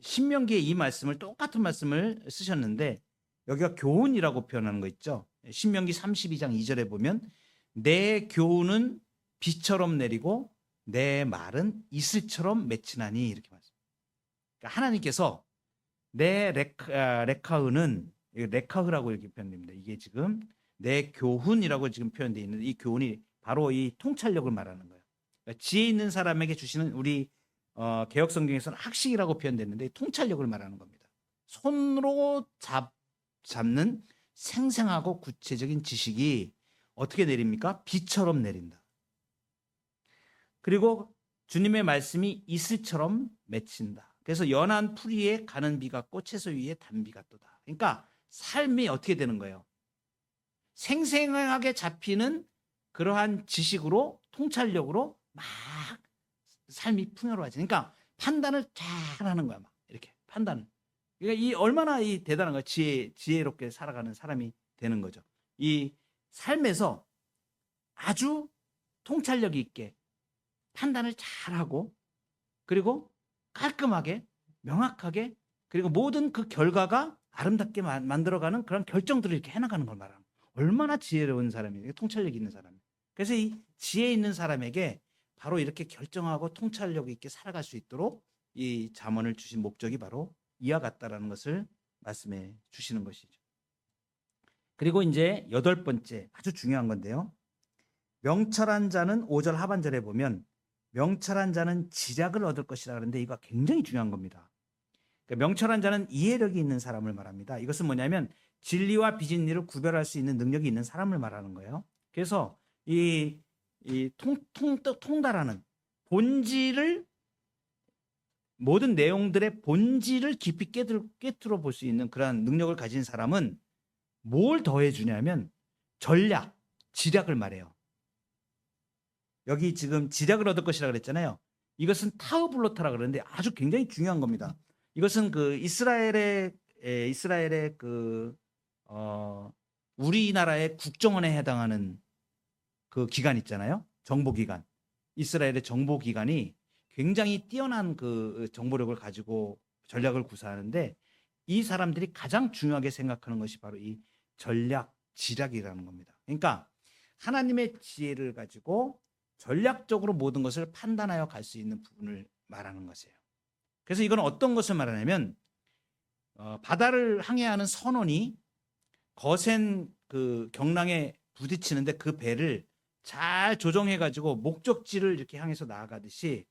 Speaker 1: 신명기에 이 말씀을 똑같은 말씀을 쓰셨는데 여기가 교훈이라고 표현하는 거 있죠. 신명기 32장 2절에 보면 내 교훈은 비처럼 내리고 내 말은 이슬처럼 맺히나니 이렇게 말씀합니다. 그러니까 하나님께서 내 레카흐는 레카흐라고 이렇게 표현됩니다. 이게 지금 내 교훈이라고 지금 표현되어 있는 이 교훈이 바로 이 통찰력을 말하는 거예요. 그러니까 지혜 있는 사람에게 주시는 우리 개역 성경에서는 학식이라고 표현됐는데 통찰력을 말하는 겁니다. 손으로 잡는 생생하고 구체적인 지식이 어떻게 내립니까? 비처럼 내린다. 그리고 주님의 말씀이 이슬처럼 맺힌다. 그래서 연한 풀 위에 가는 비 같고 채소 위에 단비 같도다. 그러니까 삶이 어떻게 되는 거예요? 생생하게 잡히는 그러한 지식으로 통찰력으로 막 삶이 풍요로워지니까 그러니까 판단을 잘 하는 거야. 막 이렇게 판단을. 그러니까 이 얼마나 이 대단한 거야. 지혜롭게 살아가는 사람이 되는 거죠. 이 삶에서 아주 통찰력 있게 판단을 잘하고 그리고 깔끔하게, 명확하게, 그리고 모든 그 결과가 아름답게 만들어가는 그런 결정들을 이렇게 해나가는 걸 말하는 거예요. 얼마나 지혜로운 사람이에요. 통찰력 있는 사람이에요. 그래서 이 지혜 있는 사람에게 바로 이렇게 결정하고 통찰력 있게 살아갈 수 있도록 이 잠언을 주신 목적이 바로 이와 같다라는 것을 말씀해 주시는 것이죠. 그리고 이제 8번째 아주 중요한 건데요. 명철한 자는 5절 하반절에 보면 명철한 자는 지략을 얻을 것이라 그러는데 이거 굉장히 중요한 겁니다. 그러니까 명철한 자는 이해력이 있는 사람을 말합니다. 이것은 뭐냐면 진리와 비진리를 구별할 수 있는 능력이 있는 사람을 말하는 거예요. 그래서 이 통달하는 본질을, 모든 내용들의 본질을 깊이 깨트려 볼 수 있는 그러한 능력을 가진 사람은 뭘 더해 주냐면 전략, 지략을 말해요. 여기 지금 지략을 얻을 것이라 그랬잖아요. 이것은 타우블로타라 그러는데 아주 굉장히 중요한 겁니다. 이것은 그 이스라엘의 그 우리나라의 국정원에 해당하는 그 기관 있잖아요. 정보기관. 이스라엘의 정보기관이 굉장히 뛰어난 그 정보력을 가지고 전략을 구사하는데 이 사람들이 가장 중요하게 생각하는 것이 바로 이 전략, 지략이라는 겁니다. 그러니까 하나님의 지혜를 가지고 전략적으로 모든 것을 판단하여 갈 수 있는 부분을 말하는 것이에요. 그래서 이건 어떤 것을 말하냐면 바다를 항해하는 선원이 거센 그 경랑에 부딪히는데 그 배를 잘 조정해 가지고 목적지를 이렇게 향해서 나아가듯이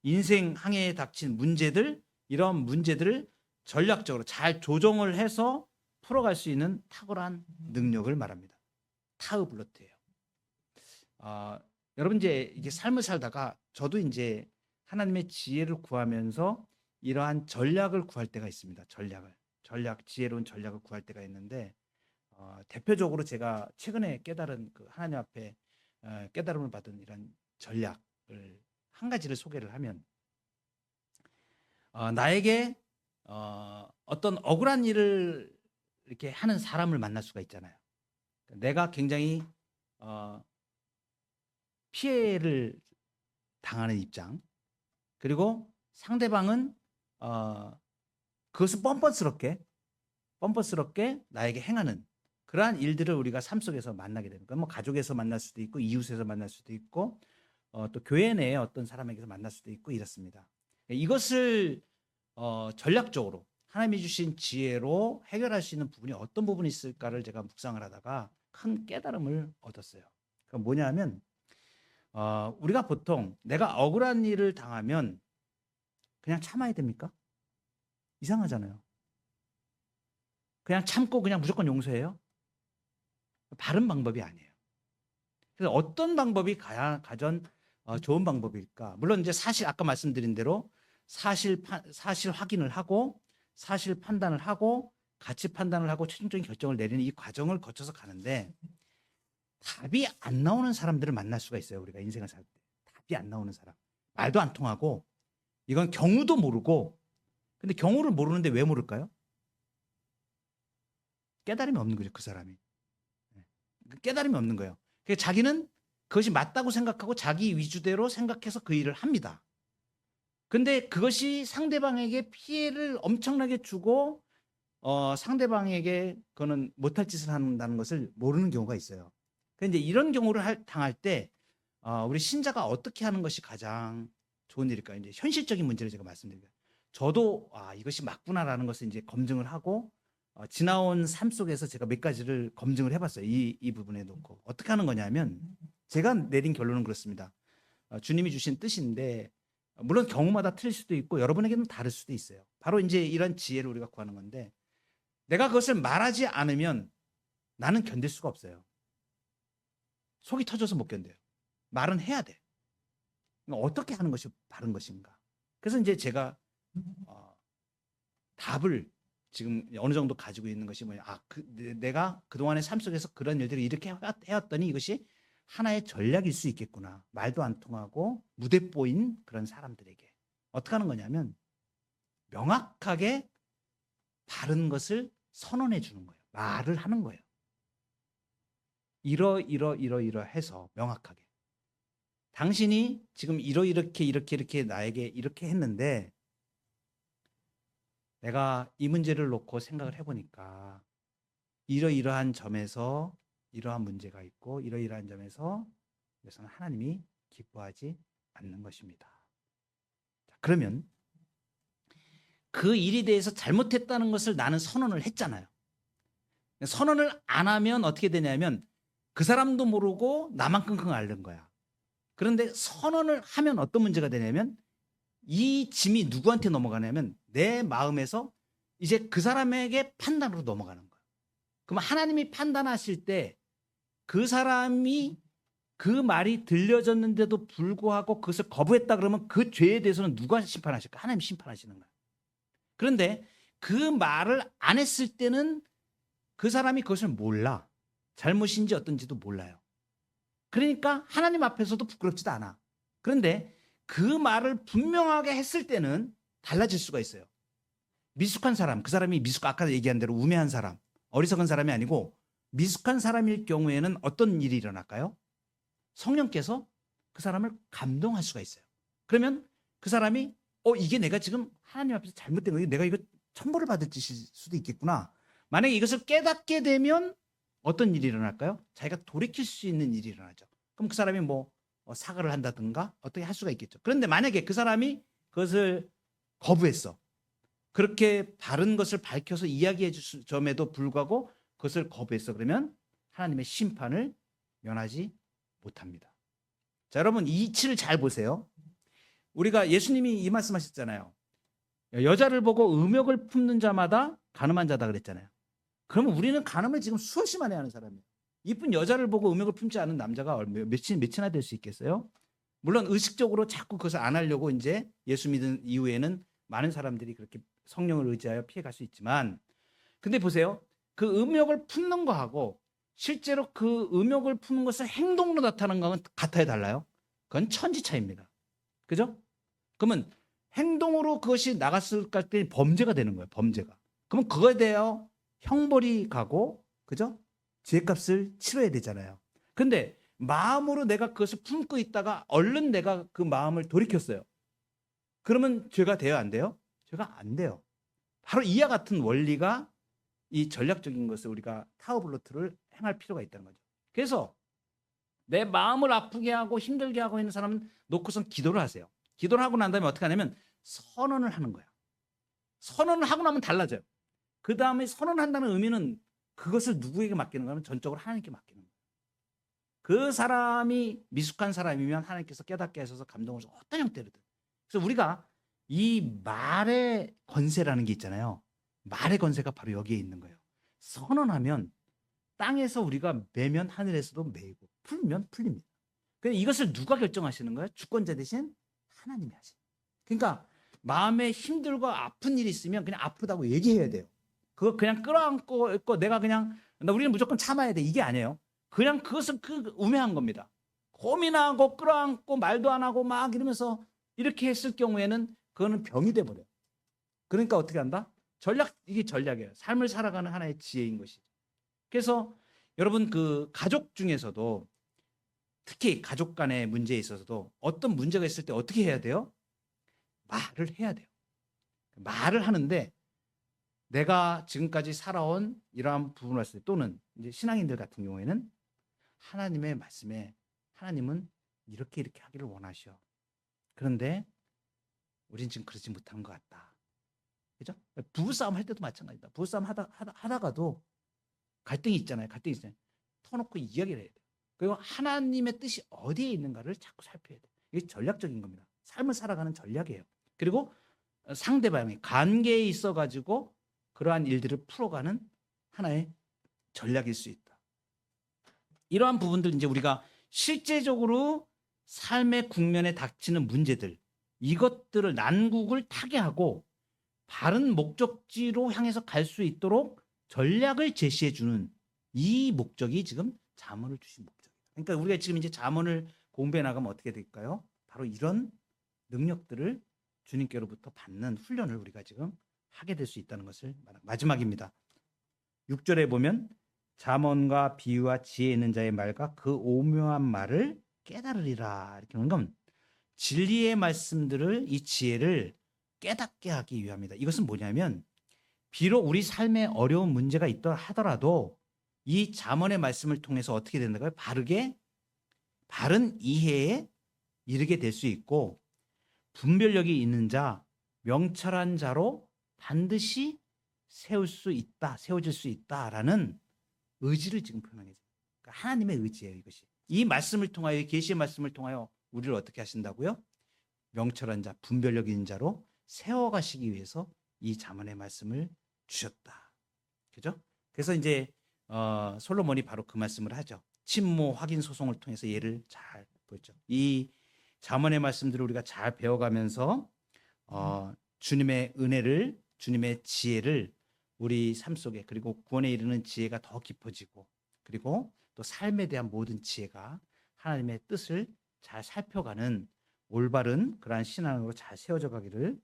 Speaker 1: 인생 항해에 닥친 문제들, 이런 문제들을 전략적으로 잘 조정을 해서 풀어갈 수 있는 탁월한 능력을 말합니다. 타우블로트예요. 여러분 이제 삶을 살다가 저도 이제 하나님의 지혜를 구하면서 이러한 전략을 구할 때가 있습니다. 지혜로운 전략을 구할 때가 있는데 대표적으로 제가 최근에 깨달은 그 하나님 앞에 깨달음을 받은 이런 전략을 한 가지를 소개를 하면 나에게 어떤 억울한 일을 이렇게 하는 사람을 만날 수가 있잖아요. 내가 굉장히 피해를 당하는 입장, 그리고 상대방은 그것을 뻔뻔스럽게 나에게 행하는 그러한 일들을 우리가 삶 속에서 만나게 됩니다. 뭐 가족에서 만날 수도 있고 이웃에서 만날 수도 있고 또 교회 내에 어떤 사람에게서 만날 수도 있고 이렇습니다. 이것을 전략적으로 하나님이 주신 지혜로 해결할 수 있는 부분이 어떤 부분이 있을까를 제가 묵상을 하다가 큰 깨달음을 얻었어요. 그러니까 뭐냐면 우리가 보통 내가 억울한 일을 당하면 그냥 참아야 됩니까? 이상하잖아요. 그냥 참고 그냥 무조건 용서해요? 바른 방법이 아니에요. 그래서 어떤 방법이 가장 좋은 방법일까? 물론 이제 사실 아까 말씀드린 대로 사실 확인을 하고 사실 판단을 하고 가치 판단을 하고 최종적인 결정을 내리는 이 과정을 거쳐서 가는데 답이 안 나오는 사람들을 만날 수가 있어요. 우리가 인생을 살 때. 답이 안 나오는 사람. 말도 안 통하고 이건 경우도 모르고 근데 경우를 모르는데 왜 모를까요? 깨달음이 없는 거죠. 그 사람이. 깨달음이 없는 거예요. 그러니까 자기는 그것이 맞다고 생각하고 자기 위주대로 생각해서 그 일을 합니다. 근데 그것이 상대방에게 피해를 엄청나게 주고 상대방에게 그거는 못할 짓을 한다는 것을 모르는 경우가 있어요. 근데 이런 경우를 당할 때 우리 신자가 어떻게 하는 것이 가장 좋은 일일까요? 이제 현실적인 문제를 제가 말씀드릴게요. 저도 이것이 맞구나라는 것을 이제 검증을 하고 지나온 삶 속에서 제가 몇 가지를 검증을 해봤어요. 이 부분에 놓고 어떻게 하는 거냐면 제가 내린 결론은 그렇습니다. 주님이 주신 뜻인데 물론 경우마다 틀릴 수도 있고 여러분에게는 다를 수도 있어요. 바로 이제 이런 지혜를 우리가 구하는 건데 내가 그것을 말하지 않으면 나는 견딜 수가 없어요. 속이 터져서 못 견뎌요. 말은 해야 돼. 어떻게 하는 것이 바른 것인가? 그래서 이제 제가 답을 지금 어느 정도 가지고 있는 것이 뭐냐? 내가 그동안의 삶 속에서 그런 일들을 이렇게 해왔더니 이것이 하나의 전략일 수 있겠구나. 말도 안 통하고 무대뽀인 그런 사람들에게 어떻게 하는 거냐면 명확하게 바른 것을 선언해 주는 거예요. 말을 하는 거예요. 이러해서 명확하게 당신이 지금 이렇게 나에게 이렇게 했는데 내가 이 문제를 놓고 생각을 해보니까 이러이러한 점에서 이러한 문제가 있고 이러이러한 점에서 그래서는 하나님이 기뻐하지 않는 것입니다. 자, 그러면 그 일에 대해서 잘못했다는 것을 나는 선언을 했잖아요. 선언을 안 하면 어떻게 되냐면 그 사람도 모르고 나만 끙끙 앓는 거야. 그런데 선언을 하면 어떤 문제가 되냐면 이 짐이 누구한테 넘어가냐면 내 마음에서 이제 그 사람에게 판단으로 넘어가는 거야. 그럼 하나님이 판단하실 때 그 사람이 그 말이 들려졌는데도 불구하고 그것을 거부했다 그러면 그 죄에 대해서는 누가 심판하실까? 하나님이 심판하시는 거야. 그런데 그 말을 안 했을 때는 그 사람이 그것을 몰라. 잘못인지 어떤지도 몰라요. 그러니까 하나님 앞에서도 부끄럽지도 않아. 그런데 그 말을 분명하게 했을 때는 달라질 수가 있어요. 미숙한 사람, 그 사람이 아까 얘기한 대로 우매한 사람, 어리석은 사람이 아니고 미숙한 사람일 경우에는 어떤 일이 일어날까요? 성령께서 그 사람을 감동할 수가 있어요. 그러면 그 사람이 이게 내가 지금 하나님 앞에서 잘못된 거예요. 내가 이거 천벌을 받을 짓일 수도 있겠구나. 만약에 이것을 깨닫게 되면 어떤 일이 일어날까요? 자기가 돌이킬 수 있는 일이 일어나죠. 그럼 그 사람이 뭐 사과를 한다든가 어떻게 할 수가 있겠죠. 그런데 만약에 그 사람이 그것을 거부했어. 그렇게 바른 것을 밝혀서 이야기해 줄 점에도 불구하고 그것을 거부했어. 그러면 하나님의 심판을 면하지 못합니다. 자, 여러분 이 이치를 잘 보세요. 우리가 예수님이 이 말씀하셨잖아요. 여자를 보고 음욕을 품는 자마다 가늠한 자다 그랬잖아요. 그러면 우리는 가늠을 지금 수없이 많이 하는 사람이에요. 이쁜 여자를 보고 음욕을 품지 않은 남자가 몇이나 될 수 있겠어요? 물론 의식적으로 자꾸 그것을 안 하려고 이제 예수 믿은 이후에는 많은 사람들이 그렇게 성령을 의지하여 피해갈 수 있지만, 근데 보세요. 그 음욕을 품는 거하고 실제로 그 음욕을 품는 것을 행동으로 나타나는 것은 같아요, 달라요? 그건 천지 차이입니다. 그죠? 그러면 행동으로 그것이 나갔을 때 범죄가 되는 거예요, 범죄가. 그러면 그거에 대하여 형벌이 가고, 그죠? 죄값을 치러야 되잖아요. 근데 마음으로 내가 그것을 품고 있다가 얼른 내가 그 마음을 돌이켰어요. 그러면 죄가 돼요, 안 돼요? 죄가 안 돼요. 바로 이와 같은 원리가 이 전략적인 것을 우리가 타워블로트를 행할 필요가 있다는 거죠. 그래서 내 마음을 아프게 하고 힘들게 하고 있는 사람은 놓고선 기도를 하세요. 기도를 하고 난 다음에 어떻게 하냐면 선언을 하는 거야. 선언을 하고 나면 달라져요. 그 다음에 선언한다는 의미는 그것을 누구에게 맡기는 거냐면 전적으로 하나님께 맡기는 거예요. 그 사람이 미숙한 사람이면 하나님께서 깨닫게 하셔서 감동을 줘서 어떤 형태로든. 그래서 우리가 이 말의 권세라는 게 있잖아요. 말의 권세가 바로 여기에 있는 거예요. 선언하면 땅에서 우리가 매면 하늘에서도 매이고 풀면 풀립니다. 그런데 이것을 누가 결정하시는 거예요? 주권자 대신 하나님이 하시는 거예요. 그러니까 마음에 힘들고 아픈 일이 있으면 그냥 아프다고 얘기해야 돼요. 그거 그냥 끌어안고 있고 내가 그냥 우리는 무조건 참아야 돼. 이게 아니에요. 그냥 그것은 우매한 겁니다. 고민하고 끌어안고 말도 안 하고 막 이러면서 이렇게 했을 경우에는 그거는 병이 돼버려요. 그러니까 어떻게 한다? 이게 전략이에요. 삶을 살아가는 하나의 지혜인 것이죠. 그래서 여러분 그 가족 중에서도 특히 가족 간의 문제에 있어서도 어떤 문제가 있을 때 어떻게 해야 돼요? 말을 해야 돼요. 말을 하는데 내가 지금까지 살아온 이러한 부분을 봤을 때 또는 이제 신앙인들 같은 경우에는 하나님의 말씀에 하나님은 이렇게 하기를 원하셔. 그런데 우린 지금 그러지 못한 것 같다. 그죠? 부부싸움 할 때도 마찬가지다. 부부싸움 하다가도 갈등이 있잖아요. 터놓고 이야기를 해야 돼요. 그리고 하나님의 뜻이 어디에 있는가를 자꾸 살펴야 돼요. 이게 전략적인 겁니다. 삶을 살아가는 전략이에요. 그리고 상대방의 관계에 있어가지고 그러한 일들을 풀어가는 하나의 전략일 수 있다. 이러한 부분들 이제 우리가 실제적으로 삶의 국면에 닥치는 문제들, 이것들을 난국을 타개하고 바른 목적지로 향해서 갈 수 있도록 전략을 제시해 주는 이 목적이 지금 잠언을 주신 목적이에요. 그러니까 우리가 지금 이제 잠언을 공부해 나가면 어떻게 될까요? 바로 이런 능력들을 주님께로부터 받는 훈련을 우리가 지금 하게 될 수 있다는 것을 마지막입니다. 6절에 보면 잠언과 비유와 지혜 있는 자의 말과 그 오묘한 말을 깨달으리라. 이렇게 하는 건 진리의 말씀들을 이 지혜를 깨닫게 하기 위함이다. 이것은 뭐냐면 비록 우리 삶에 어려운 문제가 있다 하더라도 이 잠언의 말씀을 통해서 어떻게 된다고요? 바른 이해에 이르게 될 수 있고 분별력이 있는 자, 명철한 자로 반드시 세워질 수 있다라는 의지를 지금 표현하게 돼요. 그러니까 하나님의 의지예요, 이것이. 이 말씀을 통하여, 계시의 말씀을 통하여 우리를 어떻게 하신다고요? 명철한 자, 분별력 있는 자로 세워가시기 위해서 이 잠언의 말씀을 주셨다. 그죠? 그래서 이제 솔로몬이 바로 그 말씀을 하죠. 친모 확인 소송을 통해서 얘를 잘 보였죠. 이 잠언의 말씀들을 우리가 잘 배워가면서 주님의 은혜를, 주님의 지혜를 우리 삶 속에, 그리고 구원에 이르는 지혜가 더 깊어지고, 그리고 또 삶에 대한 모든 지혜가 하나님의 뜻을 잘 살펴가는 올바른 그러한 신앙으로 잘 세워져 가기를